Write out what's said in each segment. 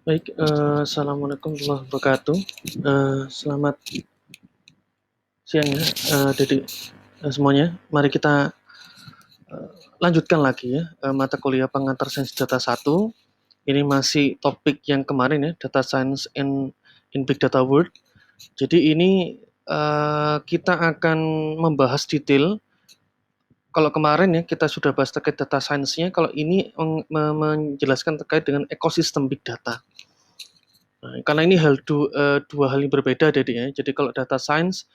Baik, assalamualaikum warahmatullahi wabarakatuh. Selamat siang ya, Dede, semuanya. Mari kita lanjutkan lagi ya, mata kuliah pengantar sains data 1. Ini masih topik yang kemarin ya, data science in big data world. Jadi ini kita akan membahas detail. Kalau kemarin ya kita sudah bahas terkait data science-nya, kalau ini menjelaskan terkait dengan ekosistem big data. Nah, karena ini dua hal yang berbeda Dede ya. Jadi kalau data science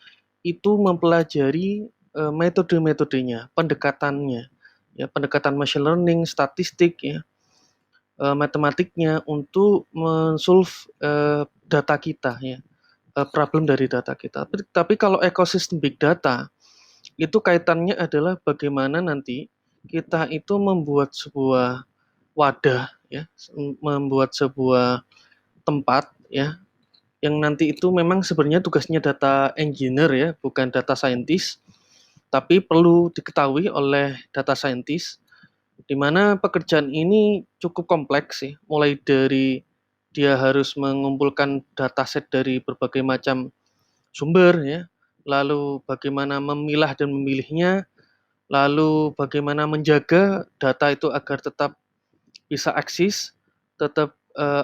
itu mempelajari metode-metodenya, pendekatannya, ya pendekatan machine learning, statistik, ya matematiknya untuk mensolve data kita, ya problem dari data kita. Tapi kalau ekosistem big data itu kaitannya adalah bagaimana nanti kita itu membuat sebuah wadah, ya, membuat sebuah tempat, ya, yang nanti itu memang sebenarnya tugasnya data engineer ya, bukan data scientist, tapi perlu diketahui oleh data scientist, di mana pekerjaan ini cukup kompleks sih, mulai dari dia harus mengumpulkan dataset dari berbagai macam sumber ya, lalu bagaimana memilah dan memilihnya, lalu bagaimana menjaga data itu agar tetap bisa eksis, tetap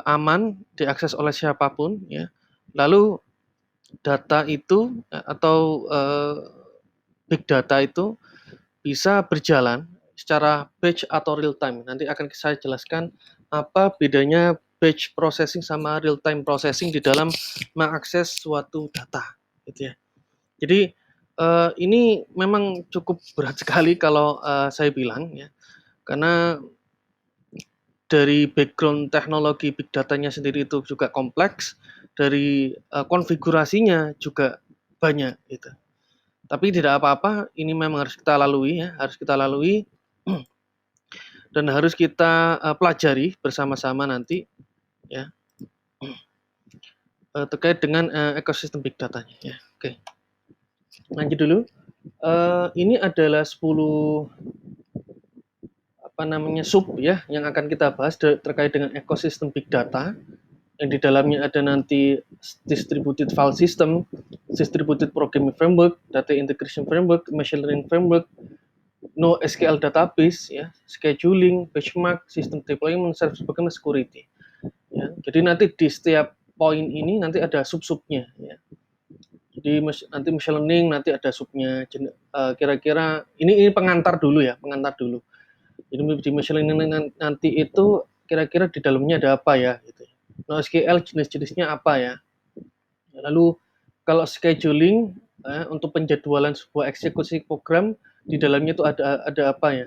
aman diakses oleh siapapun ya. Lalu data itu atau big data itu bisa berjalan secara batch atau real time. Nanti akan saya jelaskan apa bedanya batch processing sama real time processing di dalam mengakses suatu data, gitu ya. Jadi ini memang cukup berat sekali kalau saya bilang ya, karena dari background teknologi big datanya sendiri itu juga kompleks, dari konfigurasinya juga banyak gitu. Tapi tidak apa-apa, ini memang harus kita lalui ya, harus kita lalui dan harus kita pelajari bersama-sama nanti ya, terkait dengan ekosistem big datanya ya. Oke. Lanjut dulu. Ini adalah 10 sub ya yang akan kita bahas terkait dengan ekosistem big data, yang di dalamnya ada nanti distributed file system, distributed programming framework, data integration framework, machine learning framework, NoSQL database, ya, scheduling, benchmark, system deployment, service bagaimana security. Ya, jadi nanti di setiap poin ini nanti ada sub-subnya. Ya. Jadi nanti machine learning nanti ada subnya. Kira-kira ini pengantar dulu ya, pengantar dulu. Jadi di machine learning nanti itu kira-kira di dalamnya ada apa ya? Gitu. NoSQL jenis-jenisnya apa ya? Lalu kalau scheduling untuk penjadwalan sebuah eksekusi program di dalamnya itu ada apa ya?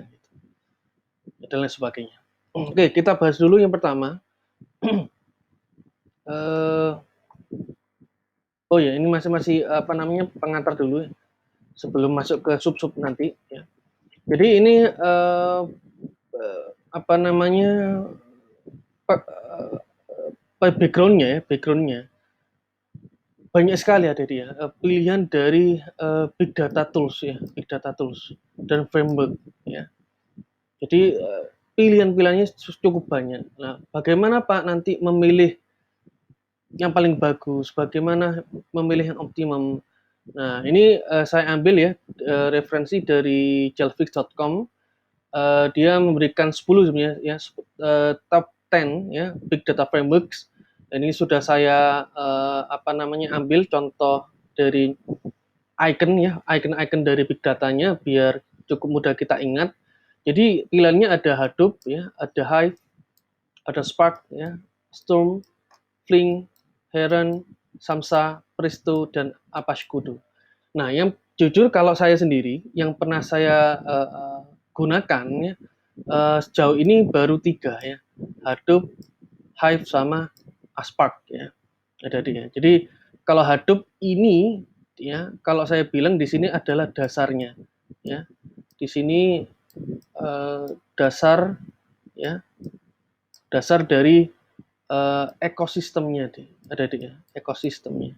Dan lain sebagainya. Oke, kita bahas dulu yang pertama. Oh ya, ini masih pengantar dulu ya, sebelum masuk ke sub-sub nanti. Ya. Jadi ini apa namanya backgroundnya banyak sekali ada dia pilihan dari big data tools ya, big data tools dan framework ya. Jadi pilihan-pilihannya cukup banyak. Nah, bagaimana Pak nanti memilih yang paling bagus, bagaimana memilih yang optimum. Nah, ini saya ambil ya referensi dari jelfix.com. Dia memberikan 10 sebenarnya ya, top 10 ya big data frameworks. Dan ini sudah saya ambil contoh dari icon dari big datanya biar cukup mudah kita ingat. Jadi pilihannya ada Hadoop ya, ada Hive, ada Spark ya, Storm, Flink, Heron, Samsa, Presto, dan Apache Kudu. Nah, yang jujur kalau saya sendiri, yang pernah saya gunakan ya, sejauh ini baru 3 ya, Hadoop, Hive, sama Spark ya, ada dia. Jadi kalau Hadoop ini ya, kalau saya bilang di sini adalah dasarnya ya, di sini dasar ya, dasar dari ekosistemnya deh, ada dia ekosistemnya.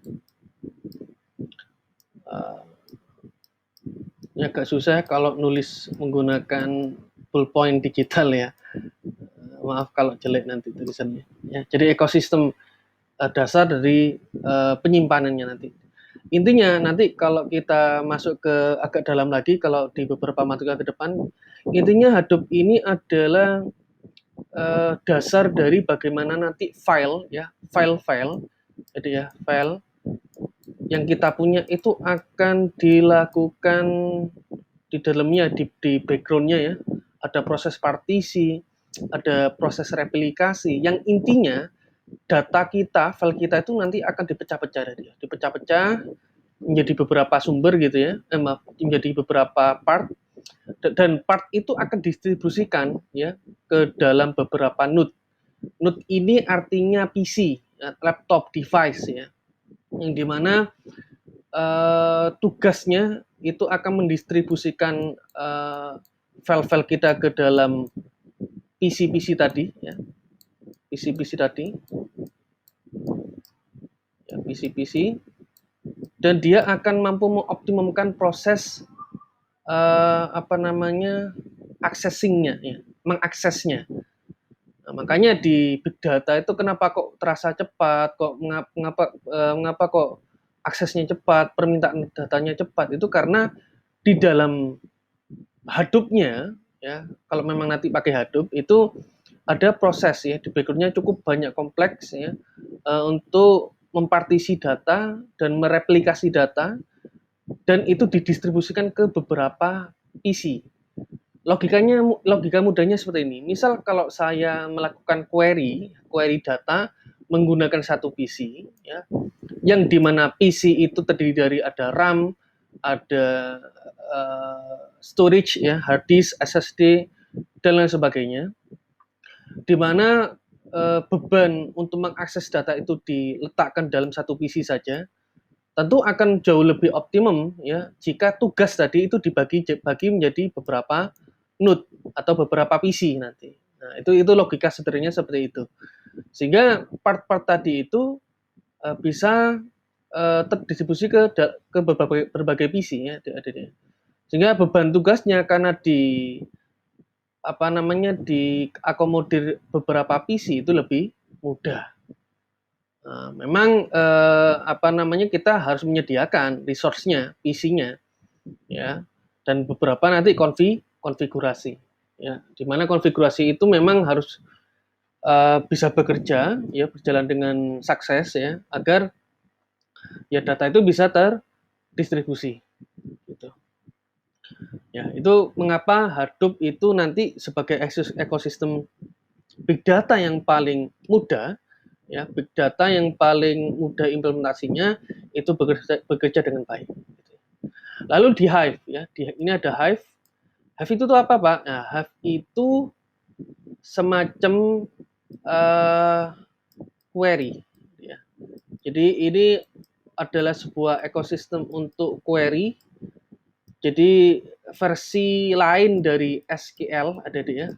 Ini agak susah kalau nulis menggunakan ballpoint digital ya. Maaf kalau jelek nanti tulisannya. ya. Jadi ekosistem dasar dari penyimpanannya nanti. Intinya nanti kalau kita masuk ke agak dalam lagi, kalau di beberapa materi ke depan, intinya Hadoop ini adalah dasar dari bagaimana nanti file ya, file-file, jadi ya file yang kita punya itu akan dilakukan di dalamnya, di backgroundnya ya, ada proses partisi, ada proses replikasi, yang intinya data kita, file kita itu nanti akan dipecah-pecah dari dipecah-pecah menjadi beberapa sumber gitu ya, menjadi beberapa part, dan part itu akan distribusikan ya ke dalam beberapa node. Node ini artinya PC, ya, laptop device ya, yang dimana tugasnya itu akan mendistribusikan file-file kita ke dalam PC-PC tadi ya, PC-PC tadi ya, PC-PC, dan dia akan mampu mengoptimumkan proses accessing-nya ya, mengaksesnya. Nah, makanya di big data itu kenapa kok terasa cepat, kok mengapa kok aksesnya cepat, permintaan datanya cepat, itu karena di dalam Hadoop-nya ya, kalau memang nanti pakai Hadoop itu ada proses ya, di background-nya cukup banyak kompleks ya, untuk mempartisi data dan mereplikasi data, dan itu didistribusikan ke beberapa PC. Logika mudahnya seperti ini. Misal kalau saya melakukan query data menggunakan satu PC ya, yang dimana PC itu terdiri dari ada RAM, ada storage ya, hard disk, SSD, dan lain sebagainya, dimana beban untuk mengakses data itu diletakkan dalam satu PC saja, tentu akan jauh lebih optimum ya jika tugas tadi itu dibagi menjadi beberapa node atau beberapa PC nanti. Nah, itu logika sederhananya seperti itu. Sehingga part-part tadi itu bisa terdistribusi ke berbagai PC ya, sehingga beban tugasnya karena diakomodir beberapa PC itu lebih mudah. Nah, memang kita harus menyediakan resource-nya, PC-nya, ya, dan beberapa nanti konfigurasi, ya, di mana konfigurasi itu memang harus bisa bekerja, ya, berjalan dengan sukses, ya, agar ya data itu bisa terdistribusi, gitu. Ya, itu mengapa Hadoop itu nanti sebagai ekosistem big data yang paling mudah, ya, big data yang paling mudah implementasinya itu bekerja dengan baik. Lalu di Hive, ya, ini ada Hive. Hive itu tuh apa, Pak? Nah, Hive itu semacam query, ya. Jadi ini adalah sebuah ekosistem untuk query. Jadi versi lain dari SQL ada dia,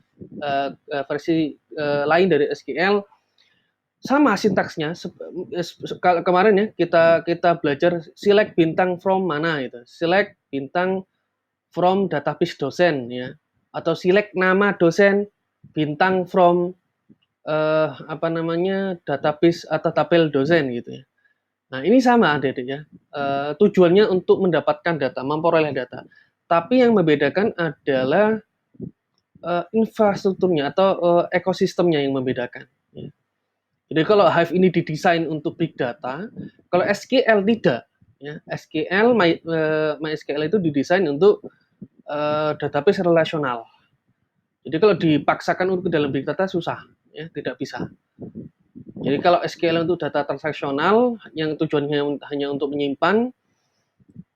versi lain dari SQL sama sintaksnya. Kemarin ya kita belajar select bintang from mana itu, select bintang from database dosen ya, atau select nama dosen bintang from database atau tabel dosen gitu ya. Nah, ini sama adik-adik ya. Tujuannya untuk mendapatkan data, memperoleh data. Tapi yang membedakan adalah infrastrukturnya atau ekosistemnya yang membedakan. Ya. Jadi kalau Hive ini didesain untuk big data, kalau SQL tidak. Ya. MySQL itu didesain untuk database relasional. Jadi kalau dipaksakan untuk ke dalam big data susah, ya, tidak bisa. Jadi kalau SQL untuk data transaksional yang tujuannya hanya untuk menyimpan,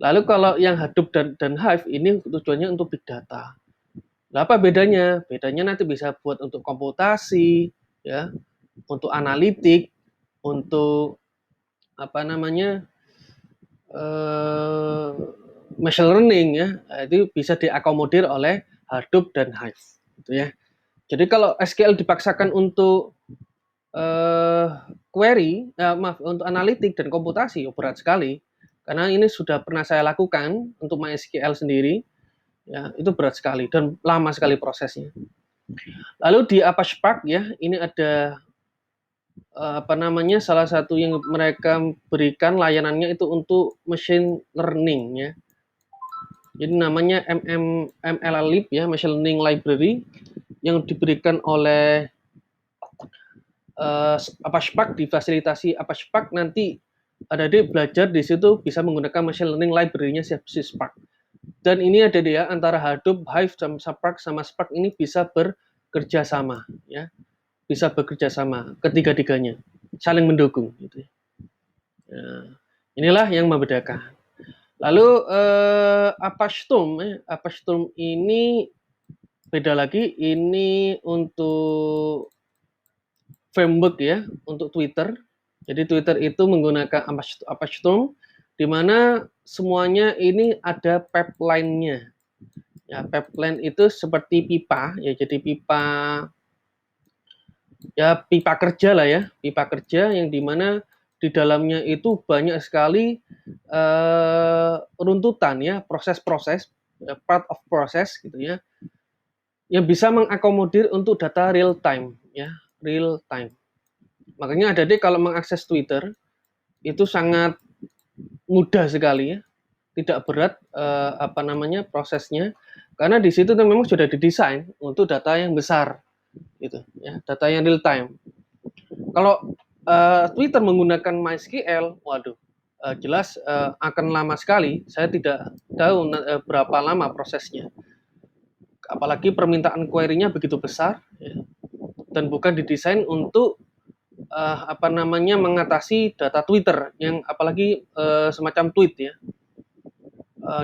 lalu kalau yang Hadoop dan Hive ini tujuannya untuk big data. Nah, apa bedanya? Bedanya nanti bisa buat untuk komputasi, ya, untuk analitik, untuk machine learning ya, itu bisa diakomodir oleh Hadoop dan Hive, gitu ya. Jadi kalau SQL dipaksakan untuk untuk analitik dan komputasi, berat sekali. Karena ini sudah pernah saya lakukan untuk MySQL sendiri, ya, itu berat sekali dan lama sekali prosesnya. Lalu di Apache Spark ya, ini ada apa namanya, salah satu yang mereka berikan layanannya itu untuk machine learning ya. Jadi namanya MLLib ya, Machine Learning Library yang diberikan oleh Apache Spark, difasilitasi Apache Spark. Nanti adik belajar di situ bisa menggunakan machine learning library-nya si Spark. Dan ini ada dia antara Hadoop, Hive, sama Spark ini bisa bekerja sama ya. Bisa bekerja sama ketiga-tiganya, saling mendukung gitu ya. Nah, inilah yang membedakan. Lalu Apache Storm ini beda lagi, ini untuk framework ya, untuk Twitter. Jadi Twitter itu menggunakan Apache Storm, di mana semuanya ini ada pipeline-nya. Ya, pipeline itu seperti pipa, ya jadi pipa kerja lah ya, pipa kerja yang dimana di dalamnya itu banyak sekali runtutan ya, proses-proses, part of process gitu ya, yang bisa mengakomodir untuk data real time ya, real time. Makanya adik kalau mengakses Twitter itu sangat mudah sekali ya, tidak berat prosesnya, karena di situ memang sudah didesain untuk data yang besar gitu ya, data yang real time. Kalau Twitter menggunakan MySQL, waduh, jelas akan lama sekali. Saya tidak tahu berapa lama prosesnya. Apalagi permintaan query-nya begitu besar ya, dan bukan didesain untuk mengatasi data Twitter yang apalagi semacam tweet ya,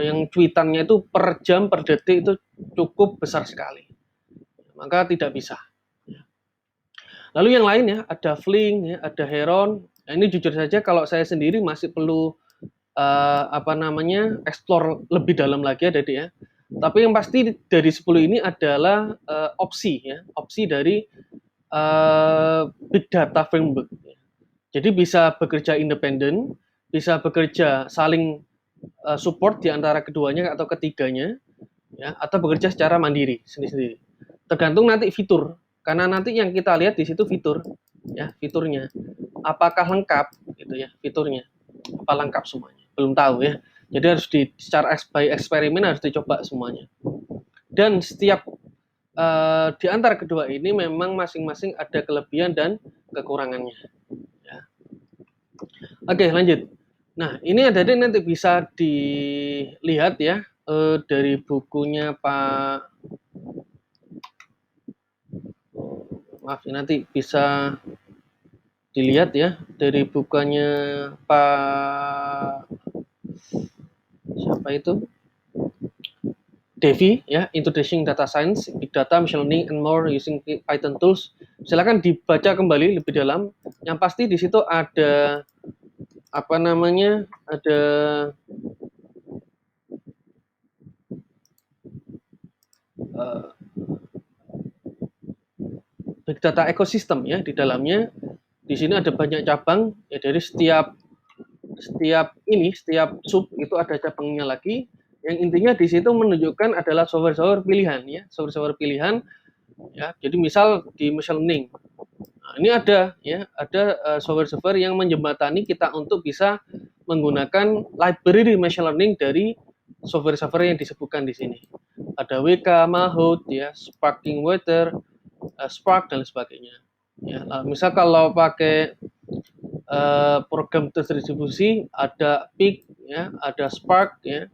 yang tweetannya itu per jam per detik itu cukup besar sekali, maka tidak bisa. Lalu yang lain ya, ada Flink ya, ada Heron. Nah, ini jujur saja kalau saya sendiri masih perlu explore lebih dalam lagi ya, Dede ya. Tapi yang pasti dari 10 ini adalah opsi ya, opsi dari big data framework. Jadi bisa bekerja independen, bisa bekerja saling support di antara keduanya atau ketiganya, ya, atau bekerja secara mandiri sendiri-sendiri. Tergantung nanti fitur, karena nanti yang kita lihat di situ fitur, ya fiturnya, apakah lengkap gitu ya fiturnya, apa lengkap semuanya, belum tahu ya. Jadi harus secara by eksperimen harus dicoba semuanya. Dan setiap di antara kedua ini memang masing-masing ada kelebihan dan kekurangannya. Ya. Oke, lanjut. Nah, ini ada nanti bisa dilihat ya dari bukunya Pak. Maaf, nanti bisa dilihat ya dari bukunya Pak siapa itu? Devi ya, Introducing Data Science, Big Data, Machine Learning, and More Using Python Tools. Silakan dibaca kembali lebih dalam. Yang pasti di situ ada ada big data ekosistem ya di dalamnya. Di sini ada banyak cabang ya, dari setiap sub itu ada cabangnya lagi. Yang intinya di situ menunjukkan adalah software-software pilihan ya, software-software pilihan ya. Jadi misal di machine learning, nah, ini ada software-software yang menjembatani kita untuk bisa menggunakan library machine learning dari software-software yang disebutkan di sini. Ada WK, Mahout, ya, Sparking Water, Spark dan sebagainya. Ya, nah, misal kalau pakai program terdistribusi ada Peak, ya, ada Spark, ya,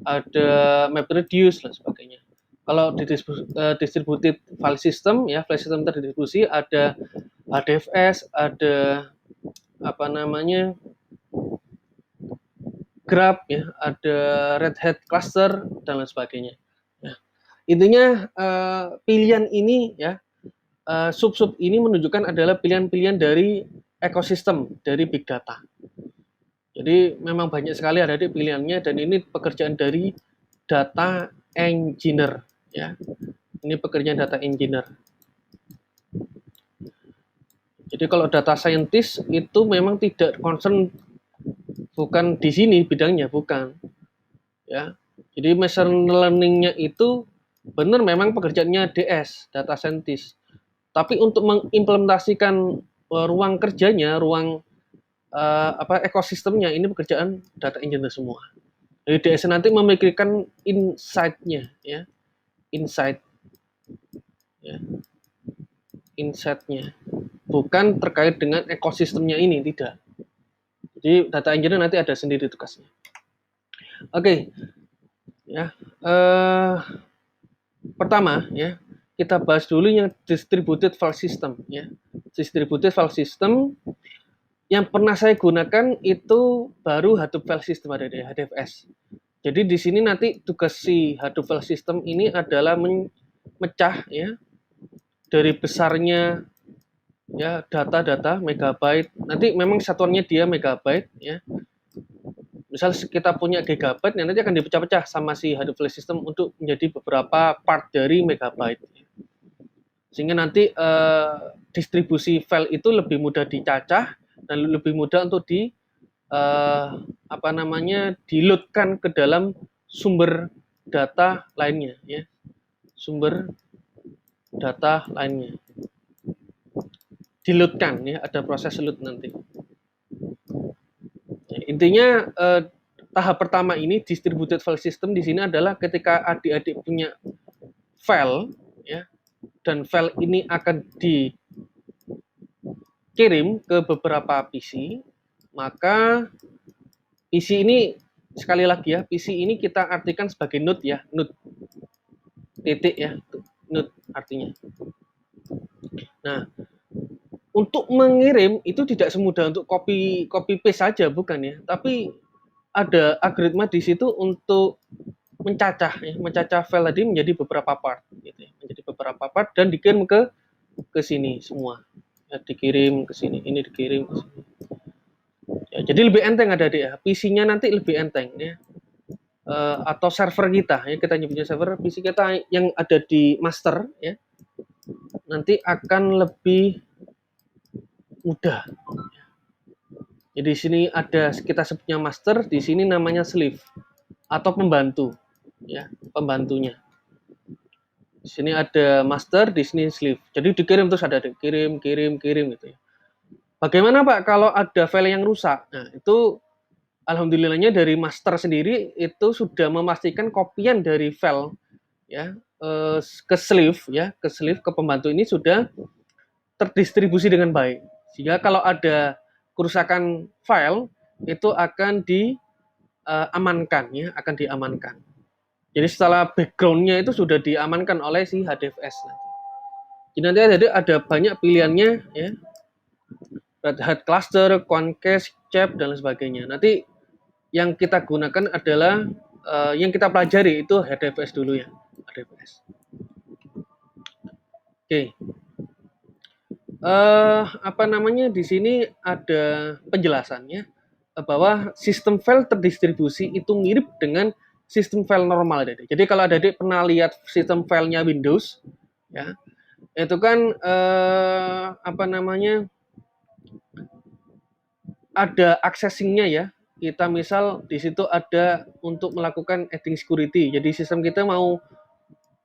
ada MapReduce dan sebagainya. Kalau di distributed file system ya, file system terdistribusi ada HDFS, ada Grab ya, ada Red Hat cluster dan lain sebagainya. Ya. Intinya pilihan ini ya, sub-sub ini menunjukkan adalah pilihan-pilihan dari ekosistem dari big data. Jadi memang banyak sekali ada di pilihannya, dan ini pekerjaan dari data engineer ya. Ini pekerjaan data engineer. Jadi kalau data scientist itu memang tidak concern, bukan di sini bidangnya, bukan. Ya. Jadi machine learning-nya itu benar memang pekerjaannya DS, data scientist. Tapi untuk mengimplementasikan ruang kerjanya, ruang ekosistemnya ini pekerjaan data engineer semua. Jadi DSN nanti memikirkan insight-nya, ya, insight, ya, insight-nya, bukan terkait dengan ekosistemnya ini, tidak. Jadi data engineer nanti ada sendiri tugasnya. Oke, ya. Pertama, ya, kita bahas dulu yang distributed file system, ya. Distributed file system yang pernah saya gunakan itu baru Hadoop file system, ada di HDFS. Jadi di sini nanti tugas si Hadoop file system ini adalah memecah, ya, dari besarnya, ya, data-data megabyte. Nanti memang satuannya dia megabyte, ya. Misal kita punya gigabyte, nanti akan dipecah-pecah sama si Hadoop file system untuk menjadi beberapa part dari megabyte. Sehingga nanti distribusi file itu lebih mudah dicacah dan lebih mudah untuk diloadkan ke dalam sumber data lainnya, ya, sumber data lainnya diloadkan, ya, ada proses load nanti. Ya, intinya tahap pertama ini distributed file system di sini adalah ketika adik-adik punya file, ya, dan file ini akan dikirim ke beberapa PC, maka PC ini, sekali lagi ya, PC ini kita artikan sebagai node, ya, node, titik, ya, node artinya. Nah, untuk mengirim itu tidak semudah untuk copy paste saja, bukan, ya, tapi ada algoritma di situ untuk mencacah, ya, mencacah file tadi menjadi beberapa part, gitu, ya, menjadi beberapa part dan dikirim ke sini semua, ya, dikirim ke sini, ini dikirim ke sini. Ya, jadi lebih enteng ada di PC-nya nanti lebih enteng, ya. Atau server kita, ya, kita nyebutnya server, PC kita yang ada di master, ya, nanti akan lebih mudah. Jadi di sini ada, kita sebutnya master, di sini namanya slave atau pembantu, ya, pembantunya. Di sini ada master, di sini slave. Jadi dikirim terus ada kirim gitu, ya. Bagaimana Pak kalau ada file yang rusak? Nah, itu alhamdulillahnya dari master sendiri itu sudah memastikan kopian dari file, ya, ke slave, ya, ke pembantu ini sudah terdistribusi dengan baik. Sehingga kalau ada kerusakan file itu akan diamankan, ya, akan diamankan. Jadi setelah backgroundnya itu sudah diamankan oleh si HDFS nanti. Jadi nanti ada banyak pilihannya, ya. Red Hat Cluster, Concache, CHEP, dan lain sebagainya. Nanti yang kita gunakan adalah yang kita pelajari itu HDFS dulu, ya, HDFS. Oke. Di sini ada penjelasannya bahwa sistem file terdistribusi itu mirip dengan sistem file normal, Adik. Jadi kalau Adik pernah lihat sistem filenya Windows, ya, itu kan ada accessing-nya, ya. Kita misal di situ ada untuk melakukan adding security. Jadi sistem kita mau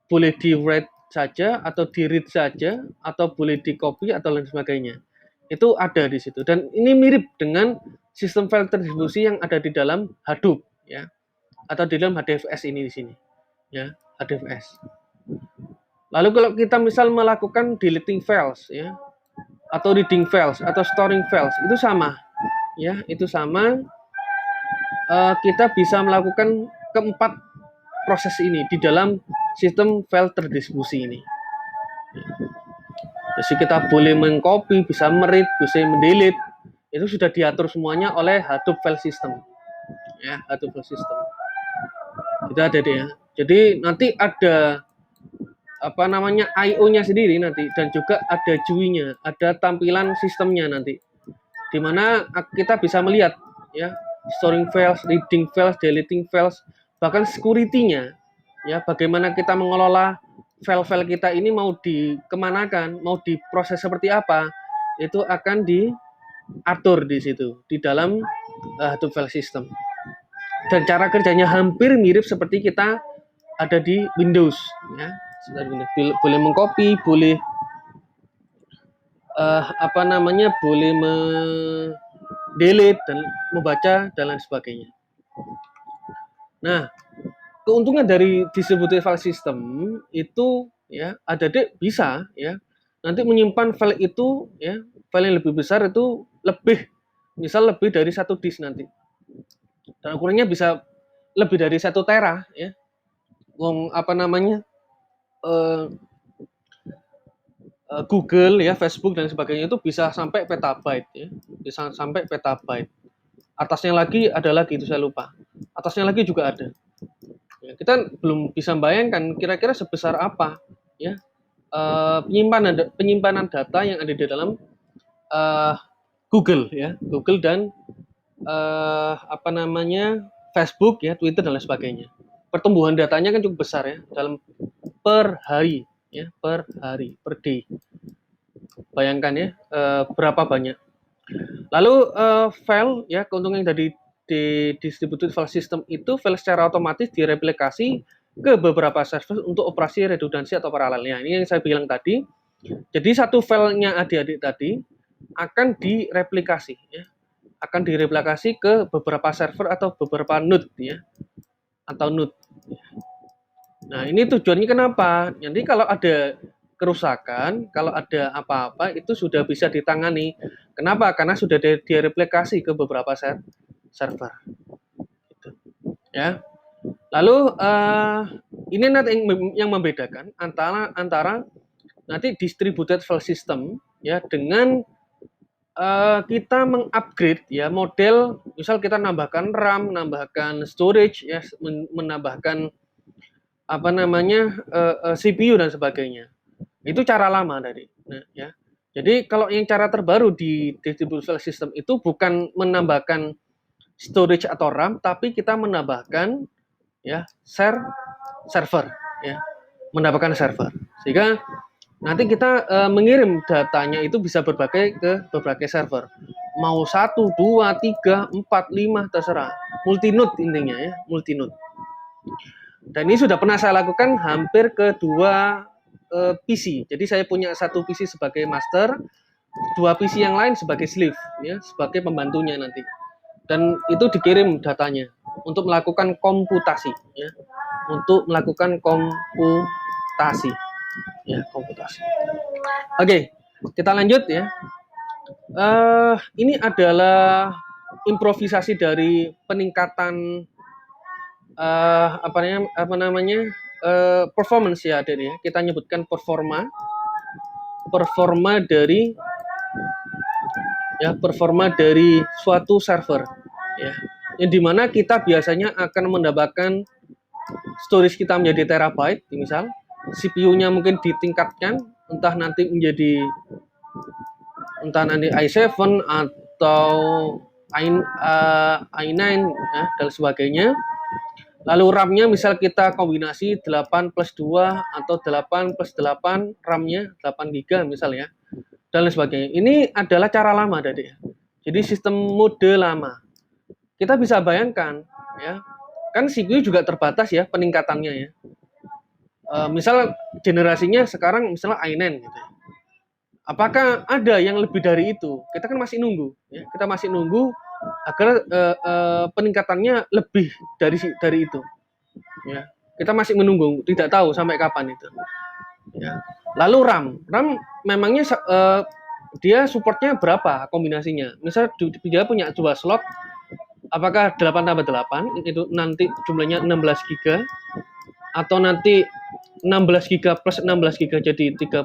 boleh di write saja atau di read saja atau boleh di copy atau lain sebagainya. Itu ada di situ dan ini mirip dengan sistem file terdistribusi yang ada di dalam Hadoop, ya, atau di dalam HDFS ini di sini, ya, HDFS. Lalu kalau kita misal melakukan deleting files, ya, atau reading files atau storing files, itu sama, ya, itu sama. Kita bisa melakukan keempat proses ini di dalam sistem file terdistribusi ini. Jadi kita boleh mengcopy, bisa meread, bisa mendelete. Itu sudah diatur semuanya oleh Hadoop file system. Ya, Hadoop file system. Itu ada deh, ya. Jadi nanti ada I/O-nya sendiri nanti dan juga ada GUI-nya, ada tampilan sistemnya nanti. Di mana kita bisa melihat, ya, storing files, reading files, deleting files, bahkan security-nya, ya, bagaimana kita mengelola file-file kita ini mau dikemanakan, mau diproses seperti apa, itu akan diatur di situ di dalam Hadoop file system. Dan cara kerjanya hampir mirip seperti kita ada di Windows, ya. Boleh mengcopy, boleh boleh delete dan membaca dan lain sebagainya. Nah, keuntungan dari distributed file system itu ya adik-adik bisa ya nanti menyimpan file itu ya file yang lebih besar itu lebih dari 1 disk nanti, dan ukurannya bisa lebih dari 1 tera ya. eh, Google ya, Facebook dan sebagainya itu bisa sampai petabyte ya, bisa sampai petabyte. Atasnya lagi ada lagi itu saya lupa. Atasnya lagi juga ada. Ya, kita belum bisa bayangkan kira-kira sebesar apa ya penyimpanan data yang ada di dalam Google ya, Google dan Facebook ya, Twitter dan lain sebagainya. Pertumbuhan datanya kan cukup besar ya dalam per hari ya, per hari, per day. Bayangkan ya berapa banyak. Lalu file ya, keuntungan dari di distributed file system itu file secara otomatis direplikasi ke beberapa server untuk operasi redundansi atau paralelnya. Ini yang saya bilang tadi. Jadi satu filenya adik-adik tadi akan direplikasi ya. Akan direplikasi ke beberapa server atau beberapa node ya. Atau node. Nah, ini tujuannya kenapa? Nanti kalau ada kerusakan, kalau ada apa-apa itu sudah bisa ditangani. Kenapa? Karena sudah direplikasi ke beberapa server. Gitu. Ya. Lalu ini nanti yang membedakan antara nanti distributed file system ya dengan kita mengupgrade ya model, misal kita nambahkan RAM, menambahkan storage ya, menambahkan CPU dan sebagainya. Itu cara lama tadi. Nah, ya. Jadi kalau yang cara terbaru di distributed file system itu bukan menambahkan storage atau RAM, tapi kita menambahkan ya server ya, menambahkan server. Sehingga nanti kita mengirim datanya itu bisa ke berbagai server. Mau 1, 2, 3, 4, 5 terserah. Multinode intinya ya, multinode. Dan ini sudah pernah saya lakukan hampir ke 2 PC. Jadi saya punya 1 PC sebagai master, 2 PC yang lain sebagai slave, ya, sebagai pembantunya nanti. Dan itu dikirim datanya untuk melakukan komputasi, ya, untuk melakukan komputasi, ya, komputasi. Oke, kita lanjut ya. Ini adalah improvisasi dari peningkatan performance ya, adik ya. Kita nyebutkan performa dari suatu server ya, yang dimana kita biasanya akan mendapatkan storage kita menjadi terabyte, misal CPU-nya mungkin ditingkatkan entah nanti i7 atau i9 ya, dan sebagainya. Lalu RAM-nya misal kita kombinasi 8+2 atau 8+8 RAM-nya 8 GB misal ya, dan lain sebagainya. Ini adalah cara lama tadi. Jadi sistem mode lama. Kita bisa bayangkan ya, kan CPU juga terbatas ya peningkatannya ya. Misal generasinya sekarang misalnya i9 gitu. Apakah ada yang lebih dari itu? Kita kan masih nunggu ya. Kita masih nunggu agar peningkatannya lebih dari itu. Ya, kita masih menunggu, tidak tahu sampai kapan itu. Ya. Lalu RAM memangnya dia supportnya berapa kombinasinya? Misal dia punya 2 slot, apakah 8+8 itu nanti jumlahnya 16 GB atau nanti 16 GB plus 16 GB jadi 32?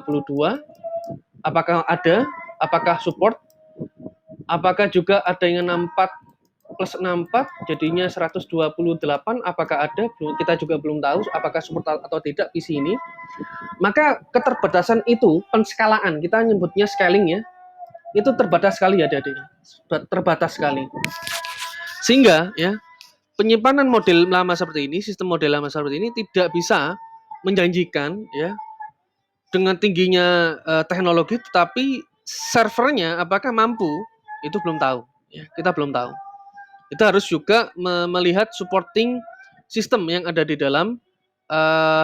Apakah ada? Apakah support? Apakah juga ada yang 64+64 jadinya 128? Apakah ada? Kita juga belum tahu apakah support atau tidak PC ini. Maka keterbatasan itu, penskalaan, kita nyebutnya scaling ya, itu terbatas sekali ya, adik-adik. Terbatas sekali. Sehingga ya, penyimpanan model lama seperti ini, sistem model lama seperti ini tidak bisa menjanjikan ya dengan tingginya teknologi, tetapi servernya apakah mampu itu belum tahu ya, kita belum tahu. Kita harus juga melihat supporting sistem yang ada di dalam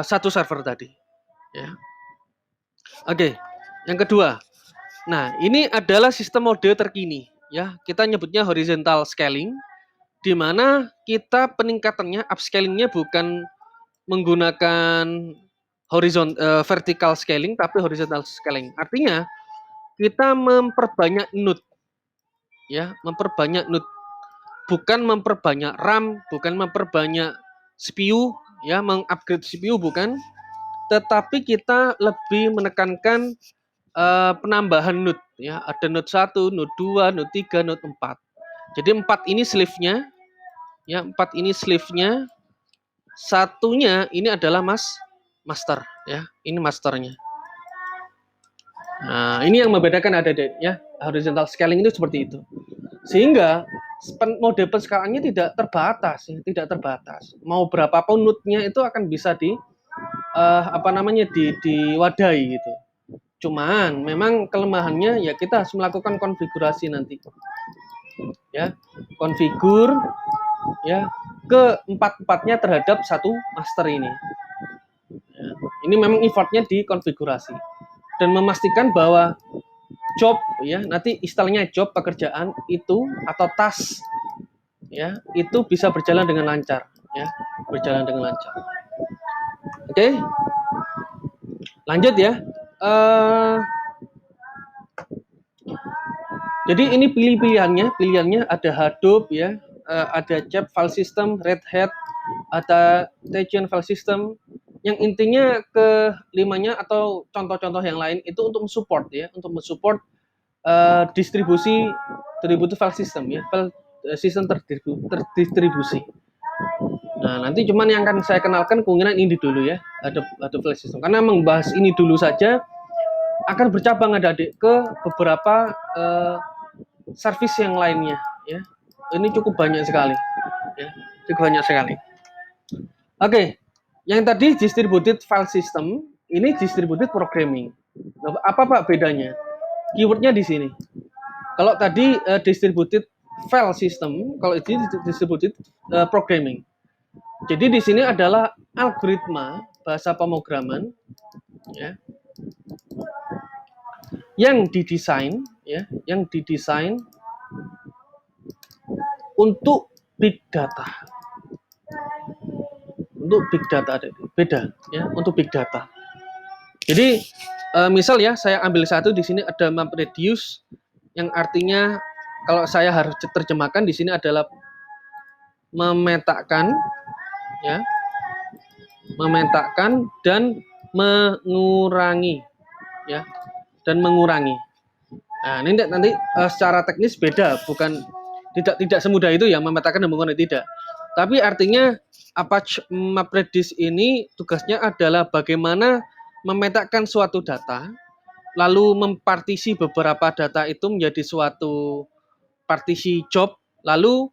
satu server tadi ya. Oke, yang kedua, Nah, ini adalah sistem mode terkini ya. Kita nyebutnya horizontal scaling, di mana kita peningkatannya upscalingnya bukan menggunakan vertical scaling tapi horizontal scaling. Artinya kita memperbanyak node ya, memperbanyak node, bukan memperbanyak RAM, bukan memperbanyak CPU ya, mengupgrade CPU bukan, tetapi kita lebih menekankan penambahan node ya. Ada node 1, node 2, node 3, node 4. Jadi 4 ini sleeve-nya ya, 4 ini sleeve-nya. Satunya ini adalah master ya. Ini masternya. Nah, ini yang membedakan ADD ya. Horizontal scaling itu seperti itu. Sehingga mode penskalaannya tidak terbatas, ya, tidak terbatas. Mau berapapun node-nya itu akan bisa diwadahi gitu. Cuman memang kelemahannya ya kita harus melakukan konfigurasi nanti. Ya, konfigur ya ke empat-empatnya terhadap satu master ini. Ya, ini memang effortnya di konfigurasi dan memastikan bahwa job ya, nanti istilahnya job pekerjaan itu atau task ya, itu bisa berjalan dengan lancar ya, berjalan dengan lancar. Oke. Lanjut ya. Jadi ini pilihannya ada Hadoop ya, ada Chef file system, Red Hat, ada Techion file system. Yang intinya kelimanya atau contoh-contoh yang lain itu untuk mensupport ya, untuk mensupport distribusi file system ya, file sistem terdistribusi. Nah, nanti cuman yang akan saya kenalkan kemungkinan ini dulu ya, ada file system. Karena membahas ini dulu saja akan bercabang adik-adik ke beberapa service yang lainnya ya. Ini cukup banyak sekali ya, cukup banyak sekali. Oke, yang tadi distributed file system, ini distributed programming. Apa Pak bedanya? Keywordnya di sini. Kalau tadi distributed file system, kalau ini distributed programming. Jadi di sini adalah algoritma bahasa pemrograman ya, yang didesain ya, yang didesain untuk big data. Untuk big data beda ya, untuk big data. Jadi misal ya, saya ambil satu di sini ada MapReduce yang artinya kalau saya harus terjemahkan di sini adalah memetakan ya, memetakan dan mengurangi ya, dan mengurangi. Nah, ini nanti secara teknis beda, bukan tidak semudah itu ya memetakan dan mengurangi, tidak. Tapi artinya Apache MapReduce ini tugasnya adalah bagaimana memetakan suatu data, lalu mempartisi beberapa data itu menjadi suatu partisi job, lalu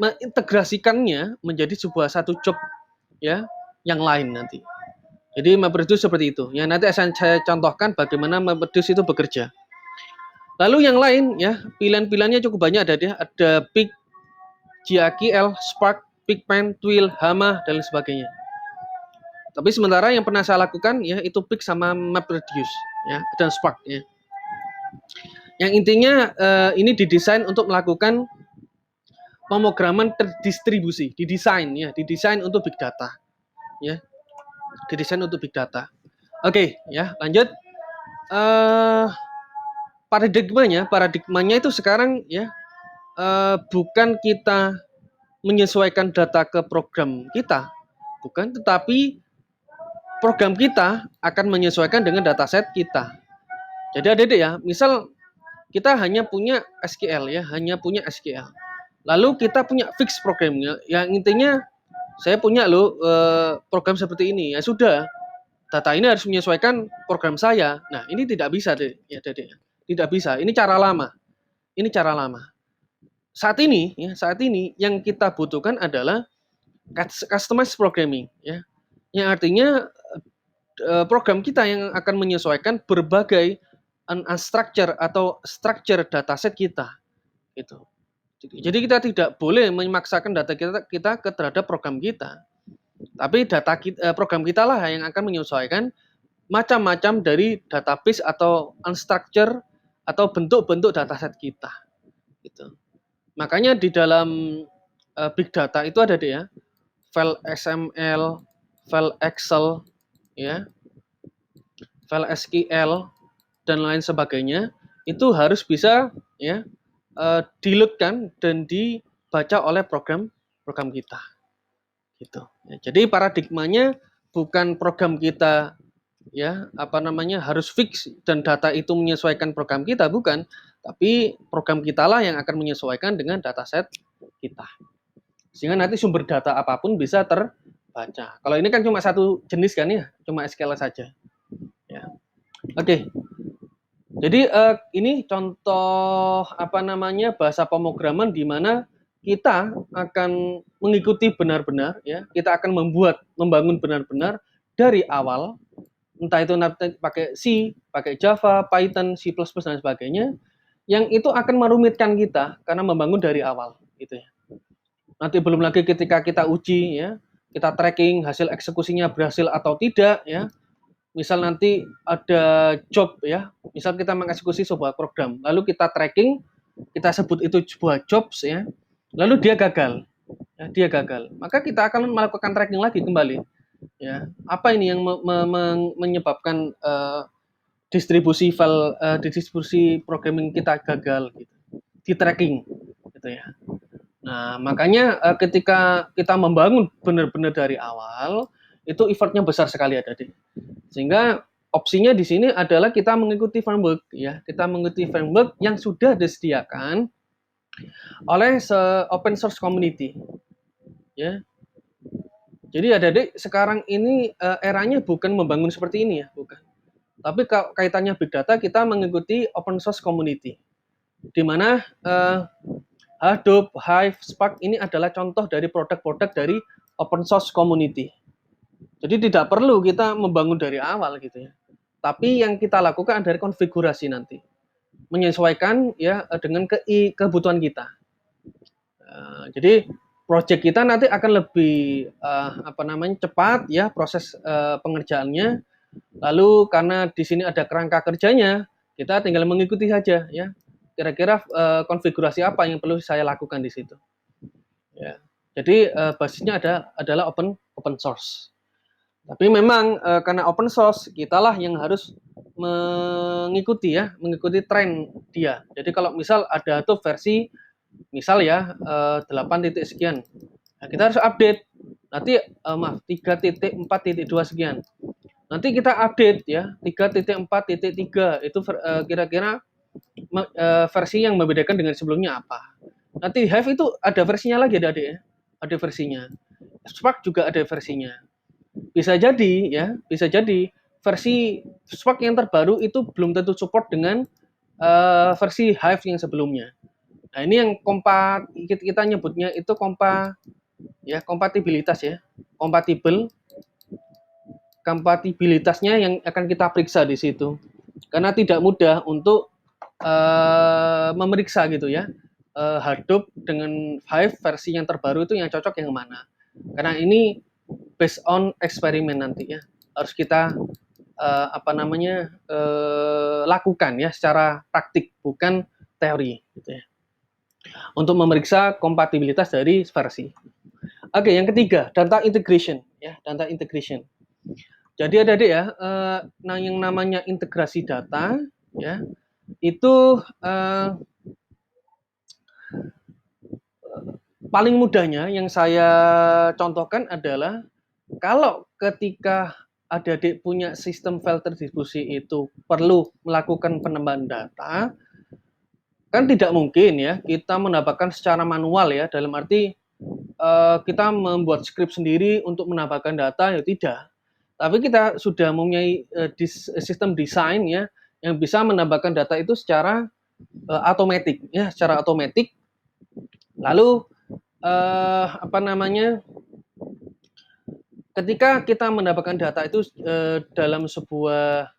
mengintegrasikannya menjadi satu job ya yang lain nanti. Jadi MapReduce seperti itu. Ya, nanti akan saya contohkan bagaimana MapReduce itu bekerja. Lalu yang lain ya, pilihan-pilihannya cukup banyak ada dia. Ada Pig, GAQL, Spark, Pigpen, Twill, Hama dan lain sebagainya. Tapi sementara yang pernah saya lakukan ya itu Pig sama MapReduce ya, dan Spark ya. Yang intinya ini didesain untuk melakukan pemrograman terdistribusi, didesain untuk big data ya. Didesain untuk big data. Oke, ya, lanjut. Paradigmanya itu sekarang ya bukan kita menyesuaikan data ke program kita, bukan, tetapi program kita akan menyesuaikan dengan dataset kita. Jadi adik-adik ya, misal kita hanya punya SQL ya, hanya punya SQL. Lalu kita punya fix programnya, yang intinya saya punya loh program seperti ini, ya sudah, data ini harus menyesuaikan program saya. Nah, ini tidak bisa deh, ya Dede. Tidak bisa. Ini cara lama. Ini cara lama. Saat ini yang kita butuhkan adalah customized programming ya. Yang artinya program kita yang akan menyesuaikan berbagai unstructured atau structure dataset kita gitu. Jadi kita tidak boleh memaksakan data kita terhadap program kita. Tapi program kita lah yang akan menyesuaikan macam-macam dari database atau unstructured atau bentuk-bentuk dataset kita gitu. Makanya di dalam big data itu ada deh ya, file XML, file Excel, ya, file SQL dan lain sebagainya itu harus bisa ya di-load-kan dan dibaca oleh program kita gitu. Ya, jadi paradigmanya bukan program kita ya harus fix dan data itu menyesuaikan program kita, bukan, tapi program kita lah yang akan menyesuaikan dengan dataset kita sehingga nanti sumber data apapun bisa terbaca. Kalau ini kan cuma satu jenis kan ya, cuma SQL saja ya. Oke. Jadi ini contoh bahasa pemrograman di mana kita akan mengikuti benar-benar ya, kita akan membangun benar-benar dari awal, entah itu nanti pakai C, pakai Java, Python, C++ dan sebagainya, yang itu akan merumitkan kita karena membangun dari awal gitu ya. Nanti belum lagi ketika kita uji ya, kita tracking hasil eksekusinya berhasil atau tidak ya. Misal nanti ada job ya, misal kita mengeksekusi sebuah program, lalu kita tracking, kita sebut itu sebuah jobs ya, lalu dia gagal, maka kita akan melakukan tracking lagi kembali, ya, apa ini yang menyebabkan distribusi file, distribusi programming kita gagal, gitu, di tracking, gitu ya. Nah, makanya ketika kita membangun benar-benar dari awal, itu effortnya besar sekali ada di. Sehingga opsinya di sini adalah kita mengikuti framework ya, kita mengikuti framework yang sudah disediakan oleh open source community. Ya. Jadi adik-adik sekarang ini eranya bukan membangun seperti ini ya, bukan. Tapi kaitannya big data kita mengikuti open source community. Di mana Hadoop, Hive, Spark ini adalah contoh dari produk-produk dari open source community. Jadi tidak perlu kita membangun dari awal gitu ya. Tapi yang kita lakukan dari konfigurasi nanti, menyesuaikan ya dengan kebutuhan kita. Jadi project kita nanti akan lebih cepat ya proses pengerjaannya. Lalu karena di sini ada kerangka kerjanya, kita tinggal mengikuti saja ya. Kira-kira konfigurasi apa yang perlu saya lakukan di situ. Ya. Jadi basisnya adalah open source. Tapi memang karena open source, kitalah yang harus mengikuti tren dia. Jadi kalau misal ada tuh versi, misal ya 8 titik sekian, nah, kita harus update. Nanti 3.4.2 sekian. Nanti kita update ya 3.4.3 itu kira-kira versi yang membedakan dengan sebelumnya apa. Nanti Hive itu ada versinya lagi adik ya, ada versinya. Spark juga ada versinya. Bisa jadi versi Spark yang terbaru itu belum tentu support dengan versi Hive yang sebelumnya. Nah, ini yang kita nyebutnya itu kompatibilitas ya. Kompatibilitasnya yang akan kita periksa di situ. Karena tidak mudah untuk memeriksa gitu ya. Hadoop dengan Hive versi yang terbaru itu yang cocok yang mana. Karena ini based on eksperimen nanti ya, harus kita lakukan ya secara praktik, bukan teori gitu ya, untuk memeriksa kompatibilitas dari versi. Oke, yang ketiga, data integration ya, data integration. Jadi adik-adik ya, yang namanya integrasi data ya, itu paling mudahnya yang saya contohkan adalah kalau ketika adik-adik punya sistem file terdistribusi itu perlu melakukan penambahan data, kan tidak mungkin ya kita menambahkan secara manual ya, dalam arti kita membuat script sendiri untuk menambahkan data, ya tidak. Tapi kita sudah mempunyai sistem desain ya yang bisa menambahkan data itu secara otomatis ya, secara otomatis. Lalu ketika kita mendapatkan data itu dalam sebuah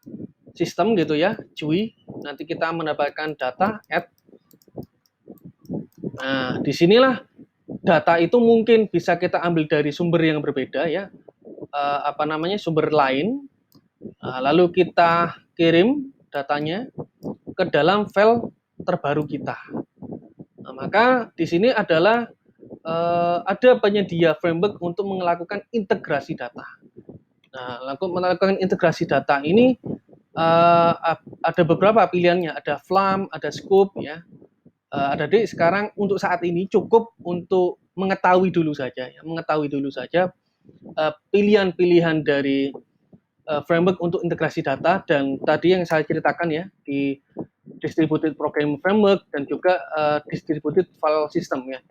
sistem gitu ya, GUI, nanti kita mendapatkan data add. Nah, disinilah data itu mungkin bisa kita ambil dari sumber yang berbeda ya, sumber lain, Lalu kita kirim datanya ke dalam file terbaru kita. Nah, maka di sini adalah ada penyedia framework untuk melakukan integrasi data. Nah, melakukan integrasi data ini ada beberapa pilihannya, ada Flam, ada Scoop, ya. Adik sekarang untuk saat ini cukup untuk mengetahui dulu saja, pilihan-pilihan dari framework untuk integrasi data, dan tadi yang saya ceritakan ya di distributed programming framework dan juga distributed file system ya,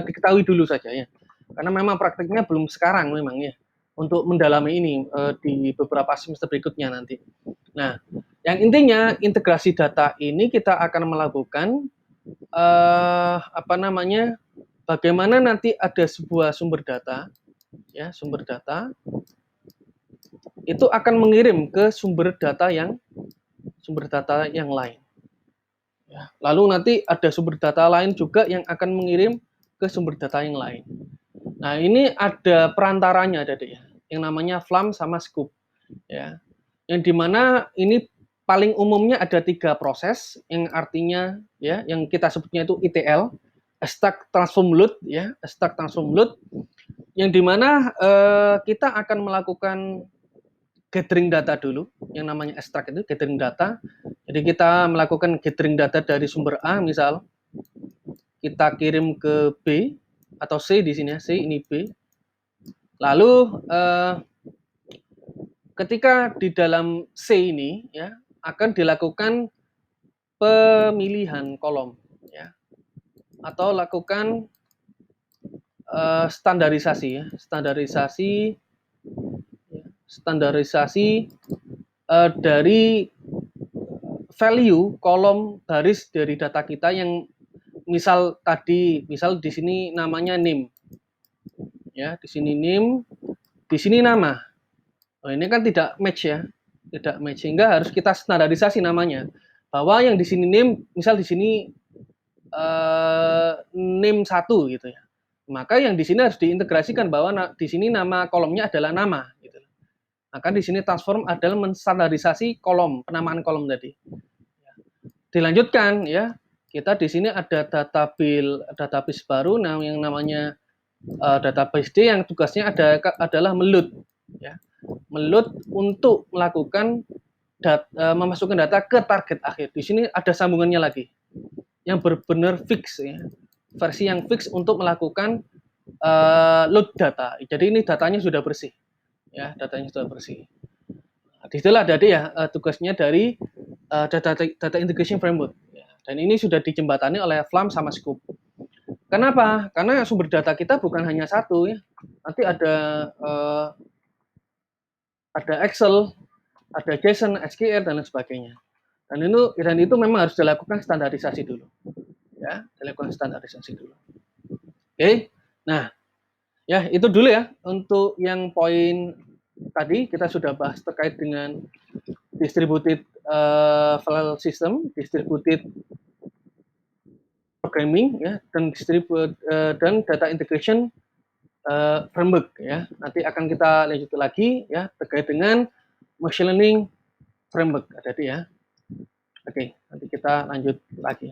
diketahui dulu saja ya, karena memang praktiknya belum sekarang memang ya, untuk mendalami ini di beberapa semester berikutnya nanti. Nah, yang intinya integrasi data ini kita akan melakukan bagaimana nanti ada sebuah sumber data ya, sumber data itu akan mengirim ke sumber data yang lain. Ya. Lalu nanti ada sumber data lain juga yang akan mengirim ke sumber data yang lain. Nah, ini ada perantaranya, Adik ya, yang namanya Flam sama Scoop. Ya. Yang dimana ini paling umumnya ada 3 proses, yang artinya ya, yang kita sebutnya itu ETL, Extract Transform Load ya, Extract Transform Load, yang dimana kita akan melakukan gathering data dulu, yang namanya extract itu gathering data. Jadi kita melakukan gathering data dari sumber A, misal kita kirim ke B atau C di sini ya, C ini B. Lalu ketika di dalam C ini ya akan dilakukan pemilihan kolom ya, atau lakukan standarisasi ya, standarisasi dari value kolom baris dari data kita yang misal di sini namanya name ya, di sini name, di sini nama. Ini kan tidak match ya, sehingga harus kita standarisasi namanya, bahwa yang di sini name, misal di sini name 1 gitu ya, maka yang di sini harus diintegrasikan bahwa di sini nama kolomnya adalah nama gitu. Maka di sini transform adalah menstandarisasi kolom, penamaan kolom tadi. Dilanjutkan ya, kita di sini ada database baru yang namanya database D, yang tugasnya adalah meload ya, meload untuk melakukan memasukkan data ke target akhir. Di sini ada sambungannya lagi yang benar-benar fix ya, versi yang fix untuk melakukan load data. Jadi ini datanya sudah bersih ya, datanya sudah bersih. Nah, disitulah tadi ya tugasnya dari data integration framework ya. Dan ini sudah dijembatani oleh Flam sama Scoop. Kenapa? Karena sumber data kita bukan hanya satu ya. Nanti ada Excel, ada JSON, SQL dan lain sebagainya. Dan itu memang harus dilakukan standarisasi dulu. Ya, dilakukan standarisasi dulu. Oke. Nah, ya itu dulu ya untuk yang poin tadi kita sudah bahas terkait dengan distributed file system, distributed programming ya, dan data integration framework ya. Nanti akan kita lanjut lagi ya terkait dengan machine learning framework tadi ya. Oke, nanti kita lanjut lagi.